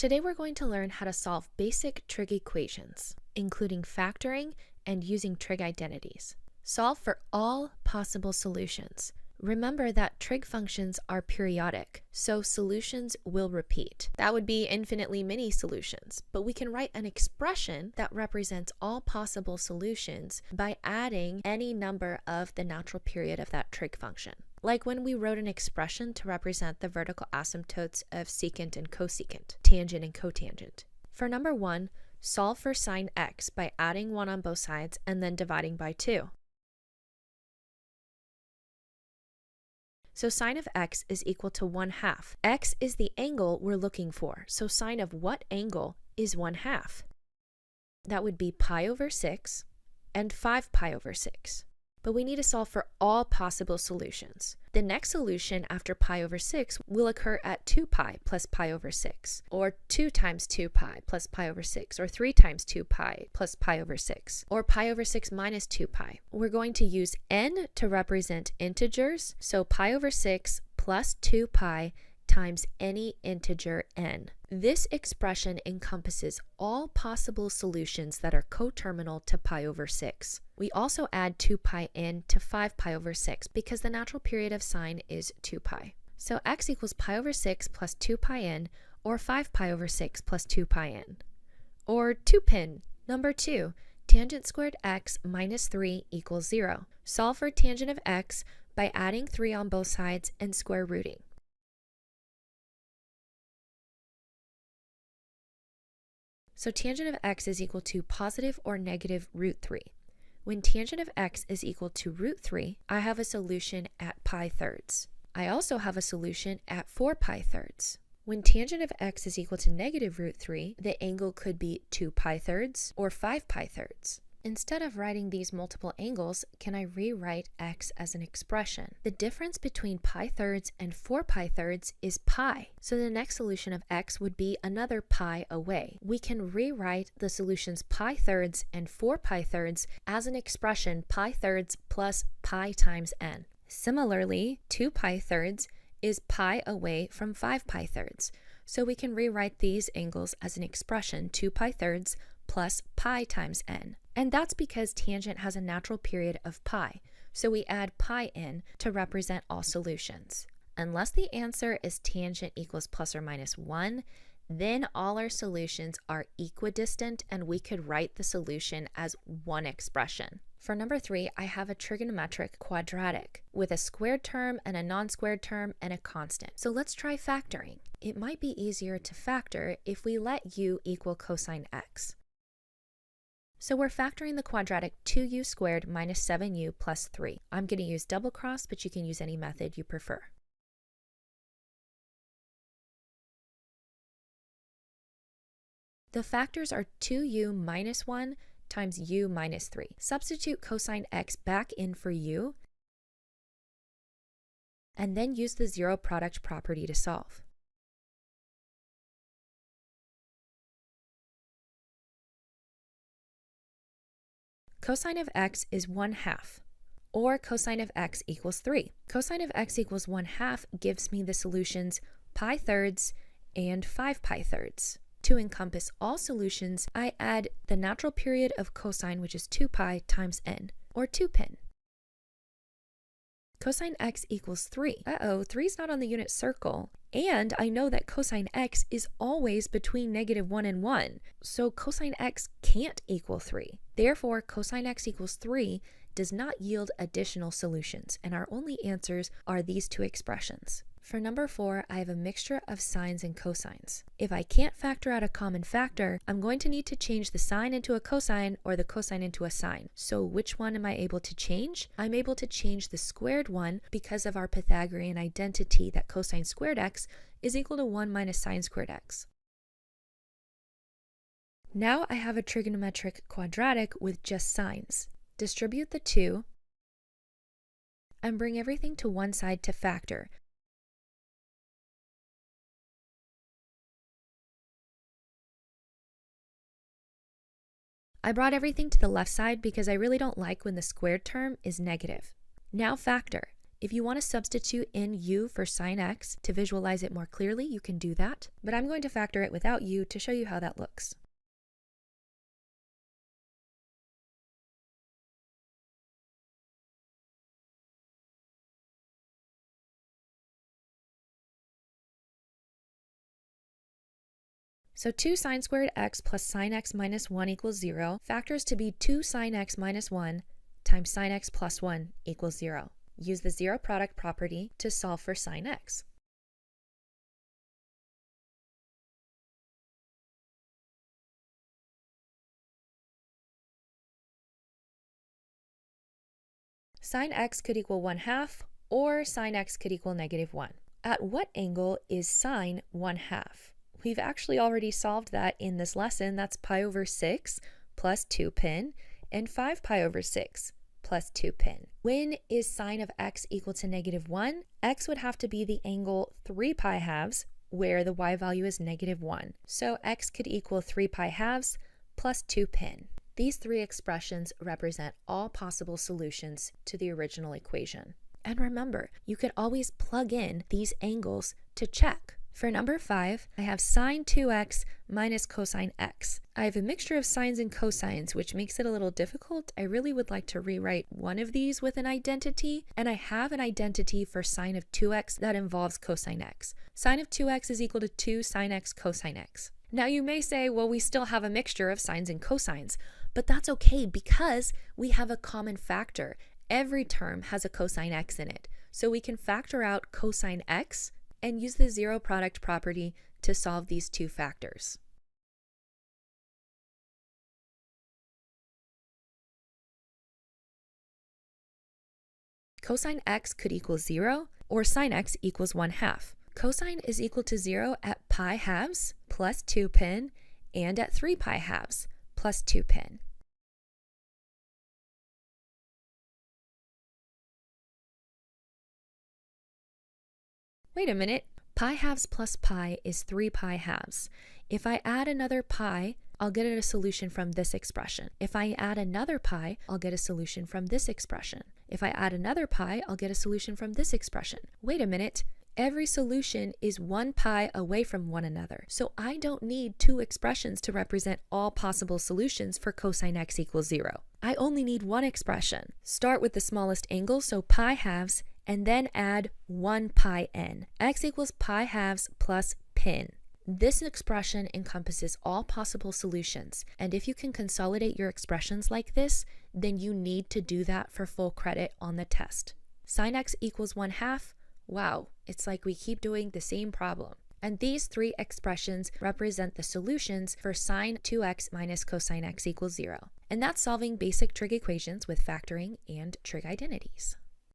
Today we're going to learn how to solve basic trig equations, including factoring and using trig identities. Solve for all possible solutions. Remember that trig functions are periodic, so solutions will repeat. That would be infinitely many solutions, but we can write an expression that represents all possible solutions by adding any number of the natural period of that trig function. Like when we wrote an expression to represent the vertical asymptotes of secant and cosecant, tangent and cotangent. For number 1, solve for sine x by adding 1 on both sides and then dividing by 2. So sine of x is equal to 1/2. X is the angle we're looking for, so sine of what angle is 1/2? That would be pi over 6 and 5 pi over 6. But we need to solve for all possible solutions. The next solution after pi over 6 will occur at 2 pi plus pi over 6, or 2 times 2 pi plus pi over 6, or 3 times 2 pi plus pi over 6, or pi over 6 minus 2 pi. We're going to use n to represent integers, so pi over 6 plus 2 pi times any integer n. This expression encompasses all possible solutions that are coterminal to pi over 6. We also add 2 pi n to 5 pi over 6 because the natural period of sine is 2 pi. So x equals pi over 6 plus 2 pi n, or 5 pi over 6 plus 2 pi n. Or 2pin, number 2, tangent squared x minus 3 equals 0. Solve for tangent of x by adding 3 on both sides and square rooting. So tangent of x is equal to positive or negative root 3. When tangent of x is equal to root 3, I have a solution at pi thirds. I also have a solution at 4 pi thirds. When tangent of x is equal to negative root 3, the angle could be 2 pi thirds or 5 pi thirds. Instead of writing these multiple angles, can I rewrite x as an expression? The difference between pi thirds and 4 pi thirds is pi. So the next solution of x would be another pi away. We can rewrite the solutions pi thirds and 4 pi thirds as an expression pi thirds plus pi times n. Similarly, 2 pi thirds is pi away from 5 pi thirds. So we can rewrite these angles as an expression 2 pi thirds plus pi times n. And that's because tangent has a natural period of pi, so we add pi in to represent all solutions. Unless the answer is tangent equals plus or minus 1, then all our solutions are equidistant and we could write the solution as one expression. For number 3, I have a trigonometric quadratic with a squared term and a non-squared term and a constant. So let's try factoring. It might be easier to factor if we let u equal cosine x. So we're factoring the quadratic 2u squared minus 7u plus 3. I'm going to use double cross, but you can use any method you prefer. The factors are 2u minus 1 times u minus 3. Substitute cosine x back in for u, and then use the zero product property to solve. Cosine of x is 1/2, or cosine of x equals 3. Cosine of x equals 1/2 gives me the solutions pi thirds and 5 pi thirds. To encompass all solutions, I add the natural period of cosine, which is 2 pi times n, or 2pin. Cosine x equals 3. 3 is not on the unit circle. And I know that cosine x is always between -1 and 1. So cosine x can't equal 3. Therefore, cosine x equals 3 does not yield additional solutions, and our only answers are these two expressions. For number 4, I have a mixture of sines and cosines. If I can't factor out a common factor, I'm going to need to change the sine into a cosine or the cosine into a sine. So which one am I able to change? I'm able to change the squared one because of our Pythagorean identity that cosine squared x is equal to 1 minus sine squared x. Now I have a trigonometric quadratic with just sines. Distribute the 2 and bring everything to one side to factor. I brought everything to the left side because I really don't like when the squared term is negative. Now factor. If you want to substitute in u for sine x to visualize it more clearly, you can do that, but I'm going to factor it without u to show you how that looks. So 2 sine squared x plus sine x minus 1 equals 0 factors to be 2 sine x minus 1 times sine x plus 1 equals 0. Use the zero product property to solve for sine x. Sine x could equal 1/2, or sine x could equal -1. At what angle is sine 1/2? We've actually already solved that in this lesson. That's pi over 6 plus 2 pi and 5 pi over 6 plus 2 pi. When is sine of x equal to -1? X would have to be the angle 3 pi halves, where the y value is -1. So x could equal 3 pi halves plus 2 pi. These three expressions represent all possible solutions to the original equation. And remember, you could always plug in these angles to check. For number 5, I have sine 2x minus cosine x. I have a mixture of sines and cosines, which makes it a little difficult. I really would like to rewrite one of these with an identity, and I have an identity for sine of 2x that involves cosine x. Sine of 2x is equal to 2 sine x cosine x. Now you may say, well, we still have a mixture of sines and cosines, but that's okay because we have a common factor. Every term has a cosine x in it, so we can factor out cosine x and use the zero product property to solve these two factors. Cosine x could equal 0, or sine x equals 1/2. Cosine is equal to 0 at pi halves plus 2 pi and at 3 pi halves plus 2 pi. Wait a minute, pi halves plus pi is 3 pi halves. If I add another pi, I'll get a solution from this expression. If I add another pi, I'll get a solution from this expression. If I add another pi, I'll get a solution from this expression. Wait a minute, every solution is 1 pi away from one another, so I don't need two expressions to represent all possible solutions for cosine x equals 0. I only need one expression. Start with the smallest angle, so pi halves, and then add 1 pi n. X equals pi halves plus pi. This expression encompasses all possible solutions, and if you can consolidate your expressions like this, then you need to do that for full credit on the test. Sine x equals 1/2. Wow, it's like we keep doing the same problem. And these three expressions represent the solutions for sine 2x minus cosine x equals 0. And that's solving basic trig equations with factoring and trig identities.